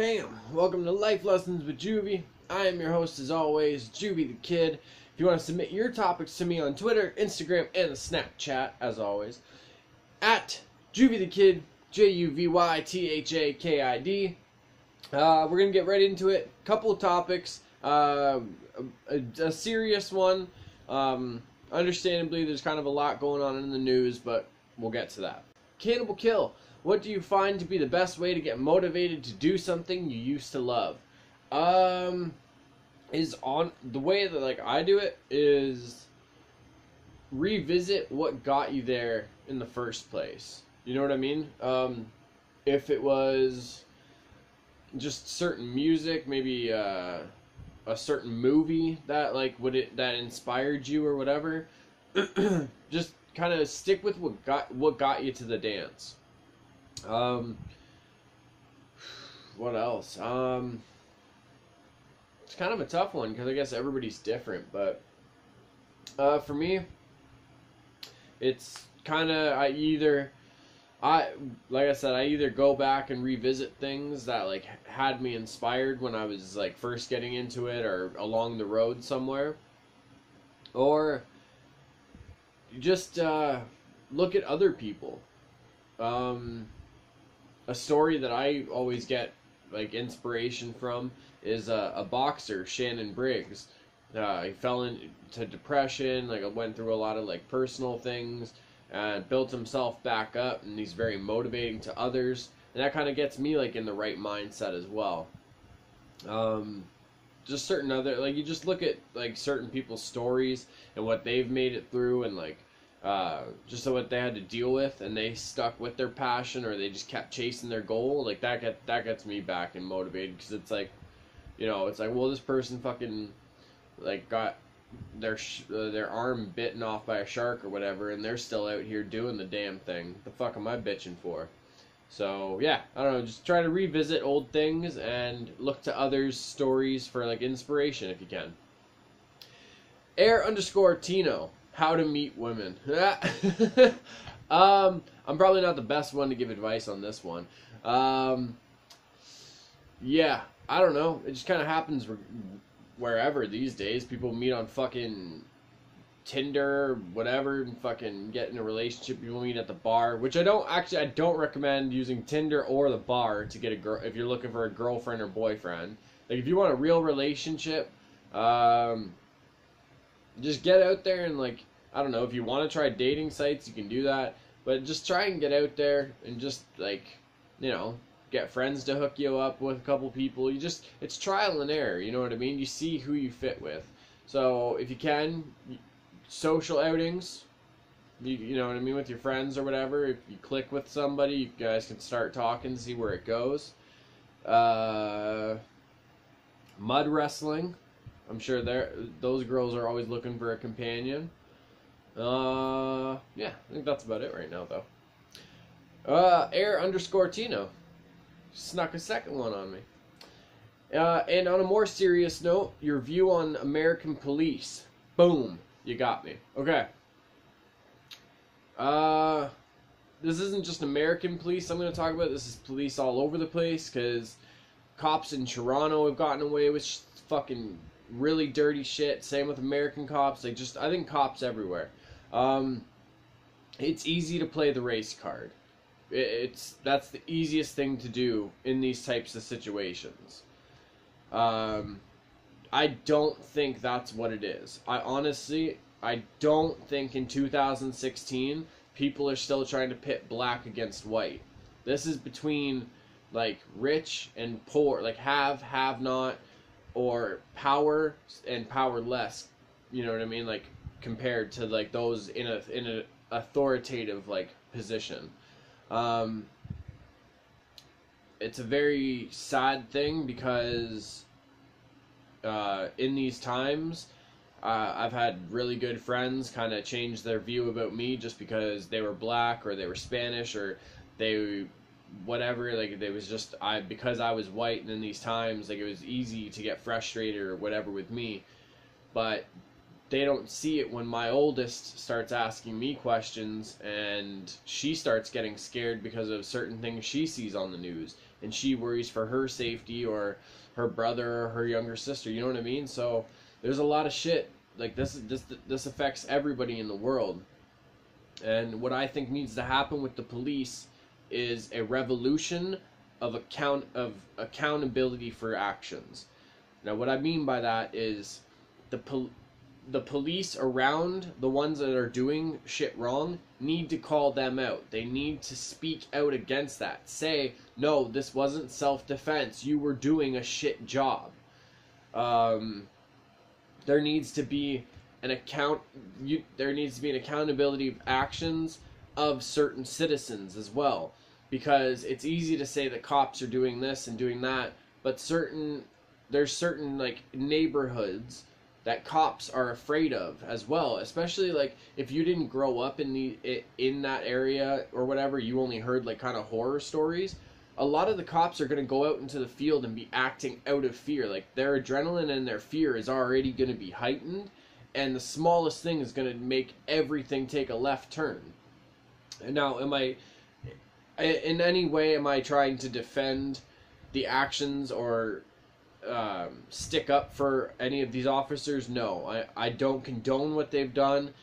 Bam! Welcome to Life Lessons with Juvy. I am your host as always, JuvyThaKid. If you want to submit your topics to me on Twitter, Instagram, and Snapchat, as always, at JuvyThaKid, JuvyThaKid. We're going to get right into it. Couple of topics. A serious one. Understandably, there's kind of a lot going on in the news, but we'll get to that. Cannibal Kill. What do you find to be the best way to get motivated to do something you used to love? Is on the way that I do it is revisit what got you there in the first place. You know what I mean? If it was just certain music, maybe a certain movie that that inspired you or whatever, just kind of stick with what got you to the dance. What else? It's kind of a tough one because I guess everybody's different, but for me, it's kind of I either go back and revisit things that had me inspired when I was first getting into it or along the road somewhere, or just look at other people. A story that I always get inspiration from is a boxer, Shannon Briggs. He fell into depression, went through a lot of personal things, and built himself back up, and he's very motivating to others, and that kind of gets me in the right mindset as well. Just certain other you just look at certain people's stories and what they've made it through, and just what they had to deal with, and they stuck with their passion, or they just kept chasing their goal. That gets me back and motivated, because it's well, this person fucking got their arm bitten off by a shark or whatever, and they're still out here doing the damn thing. What the fuck am I bitching for? So yeah, I don't know, just try to revisit old things and look to others' stories for inspiration if you can. Air_Tino. How to meet women. I'm probably not the best one to give advice on this one. Yeah, I don't know. It just kind of happens wherever these days. People meet on fucking Tinder, whatever, and fucking get in a relationship. People meet at the bar, which I don't recommend using Tinder or the bar to get a girl if you're looking for a girlfriend or boyfriend. If you want a real relationship, just get out there and I don't know, if you want to try dating sites, you can do that, but just try and get out there and just get friends to hook you up with a couple people. It's trial and error, you know what I mean? You see who you fit with. So if you can, social outings, you know what I mean, with your friends or whatever. If you click with somebody, you guys can start talking, see where it goes. Mud wrestling. I'm sure those girls are always looking for a companion. Yeah, I think that's about it right now, though. Air_Tino. Snuck a second one on me. And on a more serious note, your view on American police. Boom. You got me. Okay. This isn't just American police I'm going to talk about. This is police all over the place, because cops in Toronto have gotten away with fucking really dirty shit. Same with American cops. I think cops everywhere. It's easy to play the race card. That's the easiest thing to do in these types of situations. I don't think that's what it is. I don't think in 2016 people are still trying to pit black against white. This is between rich and poor, have not, or power and powerless, you know what I mean, compared to those in a authoritative position. It's a very sad thing, because in these times I've had really good friends kind of change their view about me just because they were black, or they were Spanish, or they whatever, they was just because I was white, and in these times it was easy to get frustrated or whatever with me. But they don't see it when my oldest starts asking me questions, and she starts getting scared because of certain things she sees on the news, and she worries for her safety or her brother or her younger sister. You know what I mean? So there's a lot of shit like this affects everybody in the world. And what I think needs to happen with the police is a revolution of accountability for actions. Now, what I mean by that is the police around the ones that are doing shit wrong need to call them out. They need to speak out against that. Say, no, this wasn't self-defense. You were doing a shit job. There needs to be an accountability of actions of certain citizens as well, because it's easy to say that cops are doing this and doing that, but there's certain like neighborhoods that cops are afraid of as well, especially like if you didn't grow up in that area or whatever, you only heard like kind of horror stories. A lot of the cops are going to go out into the field and be acting out of fear. Like their adrenaline and their fear is already going to be heightened, and the smallest thing is going to make everything take a left turn. And now, in any way, am I trying to defend the actions or stick up for any of these officers? No, I don't condone what they've done.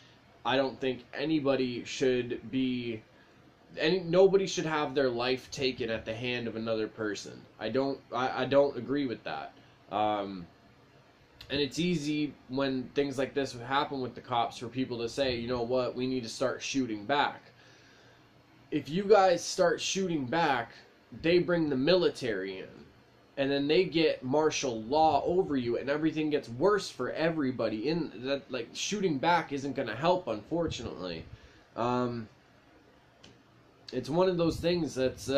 I don't think anybody should nobody should have their life taken at the hand of another person. I don't agree with that. And it's easy when things like this happen with the cops for people to say, you know what, we need to start shooting back. If you guys start shooting back, they bring the military in, and then they get martial law over you, and everything gets worse for everybody. In that, like, shooting back isn't going to help, unfortunately. It's one of those things that's,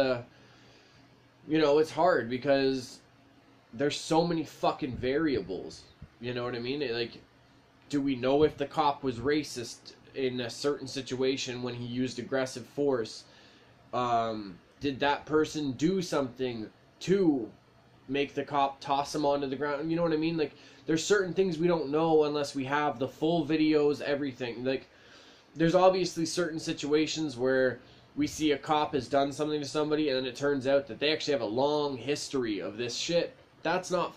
it's hard because there's so many fucking variables. You know what I mean? Like, do we know if the cop was racist in a certain situation when he used aggressive force? Did that person do something to make the cop toss him onto the ground? You know what I mean? Like, there's certain things we don't know unless we have the full videos, everything. Like, there's obviously certain situations where we see a cop has done something to somebody and then it turns out that they actually have a long history of this shit. That's not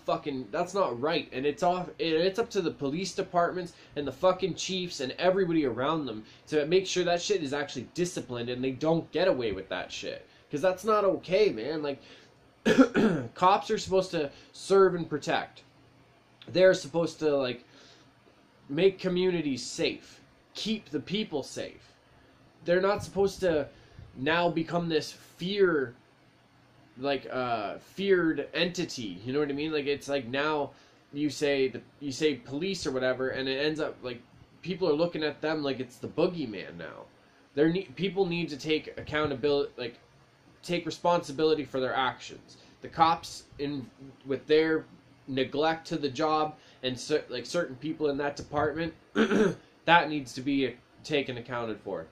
right. And it's up to the police departments and the fucking chiefs and everybody around them to make sure that shit is actually disciplined and they don't get away with that shit. Because that's not okay, man. Like, cops are supposed to serve and protect. They're supposed to, like, make communities safe. Keep the people safe. They're not supposed to now become this feared entity. You know what I mean? Like, it's like now you say police or whatever, and it ends up like people are looking at them like it's the boogeyman now. People need to take accountability, like take responsibility for their actions. The cops, with their neglect to the job, and certain people in that department, that needs to be taken accounted for.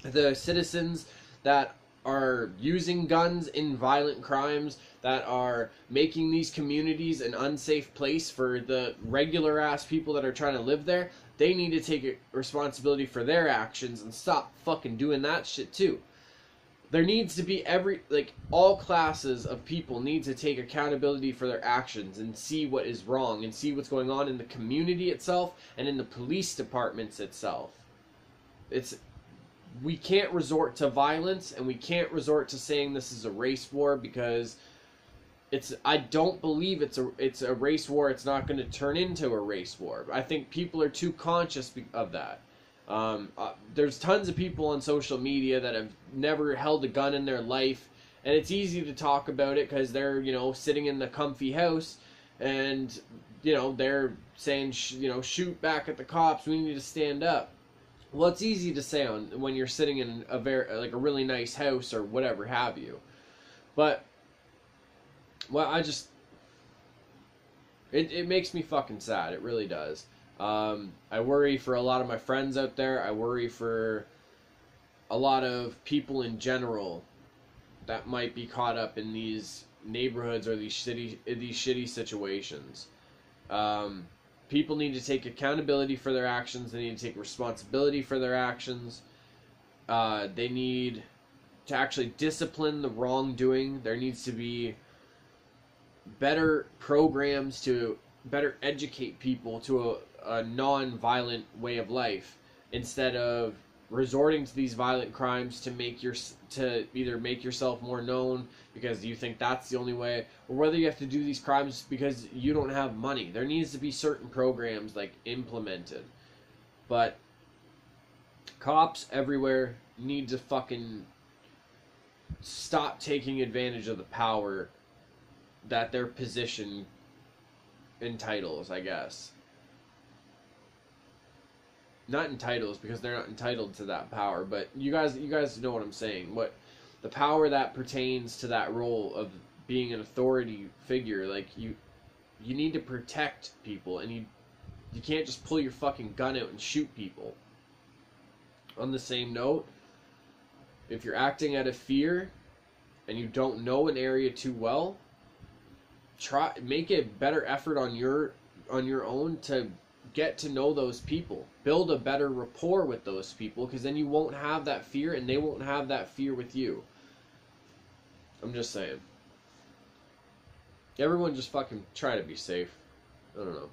The citizens that are using guns in violent crimes, that are making these communities an unsafe place for the regular ass people that are trying to live there, they need to take responsibility for their actions and stop fucking doing that shit too. There needs to be all classes of people need to take accountability for their actions and see what is wrong and see what's going on in the community itself and in the police departments itself. We can't resort to violence, and we can't resort to saying this is a race war, because I don't believe it's a race war. It's not going to turn into a race war. I think people are too conscious of that. There's tons of people on social media that have never held a gun in their life, and it's easy to talk about it because they're, sitting in the comfy house, and, they're saying, shoot back at the cops, we need to stand up. Well, it's easy to say when you're sitting in a really nice house or whatever have you. But, well, it makes me fucking sad. It really does. I worry for a lot of my friends out there. I worry for a lot of people in general that might be caught up in these neighborhoods or these shitty situations. People need to take accountability for their actions. They need to take responsibility for their actions. They need to actually discipline the wrongdoing. There needs to be better programs to better educate people to a non-violent way of life, instead of resorting to these violent crimes to either make yourself more known because you think that's the only way, or whether you have to do these crimes because you don't have money. There needs to be certain programs like implemented. But cops everywhere need to fucking stop taking advantage of the power that their position entitles, I guess. Not entitles, because they're not entitled to that power, but you guys know what I'm saying. What the power that pertains to that role of being an authority figure. Like, you need to protect people, and you can't just pull your fucking gun out and shoot people. On the same note, if you're acting out of fear and you don't know an area too well, make a better effort on your own to get to know those people. Build a better rapport with those people, because then you won't have that fear and they won't have that fear with you. I'm just saying. Everyone just fucking try to be safe. I don't know.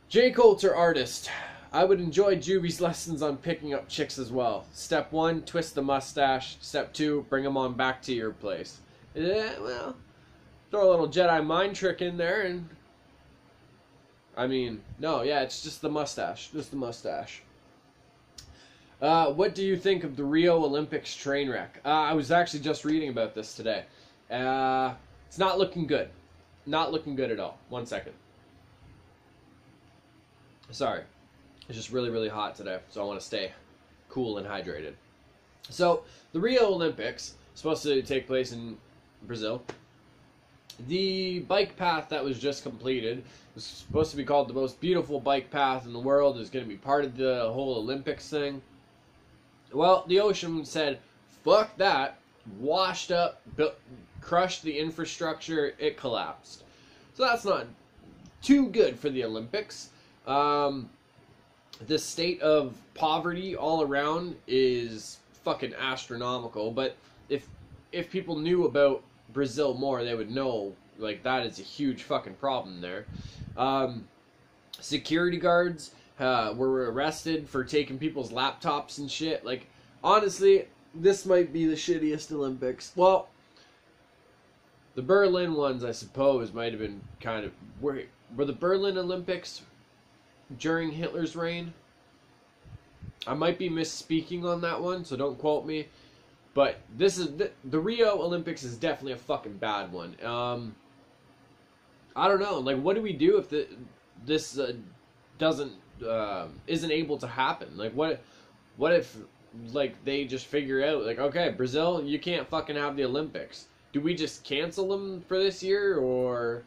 J. Coulter, artist. I would enjoy Juvy's lessons on picking up chicks as well. Step 1, twist the mustache. Step 2, bring them on back to your place. Well, throw a little Jedi mind trick in there and... I mean, no, yeah, it's just the mustache. Just the mustache. What do you think of the Rio Olympics train wreck? I was actually just reading about this today. It's not looking good. Not looking good at all. 1 second. Sorry. It's just really, really hot today, so I want to stay cool and hydrated. So, the Rio Olympics, supposed to take place in Brazil. The bike path that was just completed was supposed to be called the most beautiful bike path in the world. It was going to be part of the whole Olympics thing. Well, the ocean said, fuck that, washed up, crushed the infrastructure, it collapsed. So that's not too good for the Olympics. The state of poverty all around is fucking astronomical, but if people knew about Brazil more, they would know, like, that is a huge fucking problem there. Security guards were arrested for taking people's laptops and shit. Like, honestly, this might be the shittiest Olympics. Well, the Berlin ones, I suppose, might have been kind of... Were the Berlin Olympics during Hitler's reign? I might be misspeaking on that one, so don't quote me. But this is the Rio Olympics is definitely a fucking bad one. I don't know. Like, what do we do if this isn't able to happen? Like, what if, like, they just figure out, like, okay, Brazil, you can't fucking have the Olympics. Do we just cancel them for this year, or,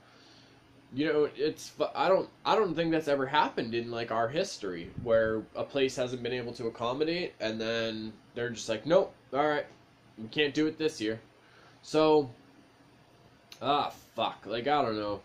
you know, I don't think that's ever happened in, like, our history, where a place hasn't been able to accommodate, and then they're just like, nope, all right, we can't do it this year. So, fuck, like, I don't know.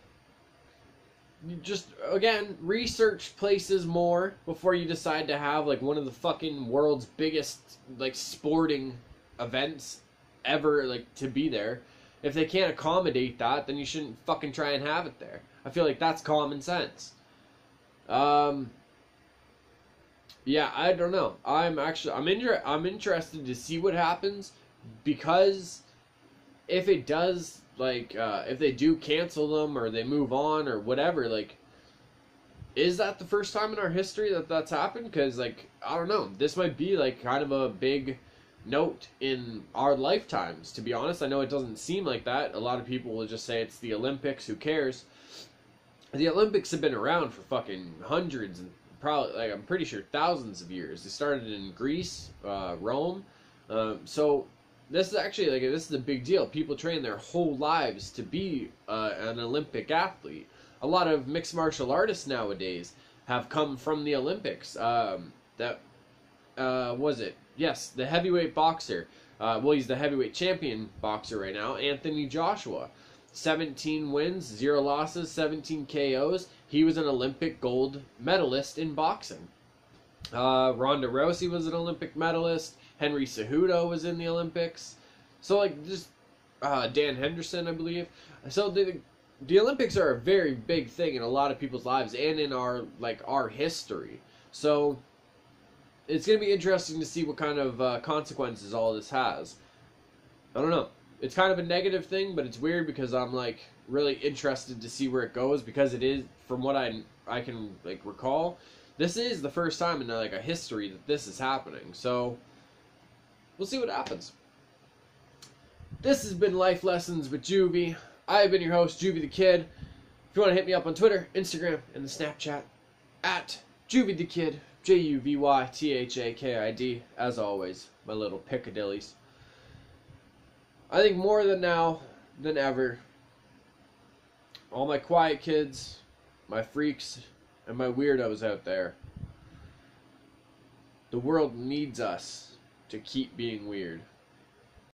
You just, again, research places more before you decide to have, like, one of the fucking world's biggest, like, sporting events ever, like, to be there. If they can't accommodate that, then you shouldn't fucking try and have it there. I feel like that's common sense. Yeah, I don't know. I'm interested to see what happens, because if it does, like, if they do cancel them or they move on or whatever, like, is that the first time in our history that that's happened? Because, like, I don't know. This might be, like, kind of a big note in our lifetimes, to be honest. I know it doesn't seem like that. A lot of people will just say it's the Olympics, who cares? The Olympics have been around for fucking hundreds and probably, like, I'm pretty sure thousands of years. They started in Greece, Rome. So this is actually, like, this is a big deal. People train their whole lives to be an Olympic athlete. A lot of mixed martial artists nowadays have come from the Olympics. Was it? Yes, the heavyweight boxer. Well, he's the heavyweight champion boxer right now, Anthony Joshua. 17 wins, 0 losses, 17 KOs. He was an Olympic gold medalist in boxing. Ronda Rousey was an Olympic medalist. Henry Cejudo was in the Olympics. So, like, just Dan Henderson, I believe. So, the Olympics are a very big thing in a lot of people's lives and in our history. So, it's going to be interesting to see what kind of consequences all this has. I don't know. It's kind of a negative thing, but it's weird because I'm, like, really interested to see where it goes, because it is, from what I can, like, recall, this is the first time in, like, a history that this is happening. So, we'll see what happens. This has been Life Lessons with Juvy. I have been your host, JuvyThaKid. If you want to hit me up on Twitter, Instagram, and the Snapchat, at JuvyThaKid, JuvyThaKid, as always, my little Piccadillys. I think more than now than ever, all my quiet kids, my freaks, and my weirdos out there, the world needs us to keep being weird.